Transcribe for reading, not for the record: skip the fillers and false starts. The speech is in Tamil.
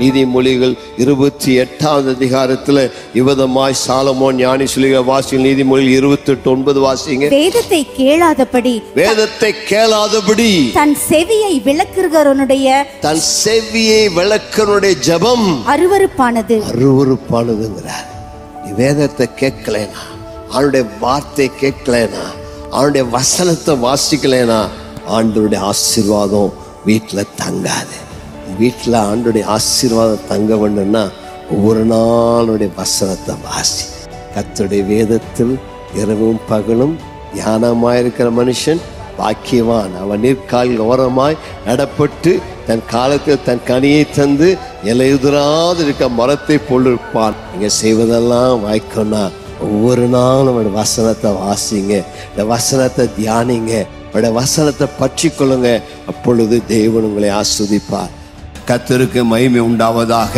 நீதிமொழிகள் 28வது அதிகாரத்துல இவ்விதமாய் சாலமோன் ஞானி சொல்லுகிற வாசிகள். நீதிமொழிகள் 28:9 வாசிங்க. வேதத்தை கேளாதபடி தன் செவியை விளக்குகிறவனுடைய ஜெபம் அருவருப்பானதுங்கிறார். நீ வேதத்தை கேட்கலைனா, அவனுடைய வார்த்தை கேட்கலைனா, அவனுடைய வசனத்தை வாசிக்கலைனா ஆண்டவருடைய ஆசீர்வாதம் வீட்டுல தங்காது. வீட்டுல ஆண்டவருடைய ஆசீர்வாதம் தங்க வேண்டும்னா ஒவ்வொரு நாளுடைய வசனத்தை வாசி. கர்த்தருடைய வேதத்தில் இரவும் பகலும் தியானமாயிருக்கிற மனுஷன் பாக்கியவான். அவன் நீர்க்கால் ஓரமாய் நடப்பட்டு தன் காலத்தில் தன் கனியை தந்து இலையுதிராது இருக்க மரத்தை போலிருப்பான். நீங்க செய்வதெல்லாம் வாய்க்கணும்னா ஒவ்வொரு நாளும் அவருடைய வசனத்தை வாசிங்க, இந்த வசனத்தை தியானிங்க, அவருடைய வசனத்தை பற்றி கொள்ளுங்க. அப்பொழுது தேவன் உங்களை ஆஸ்வதிப்பார். கர்த்தருக்கு மகிமை உண்டாவதாக.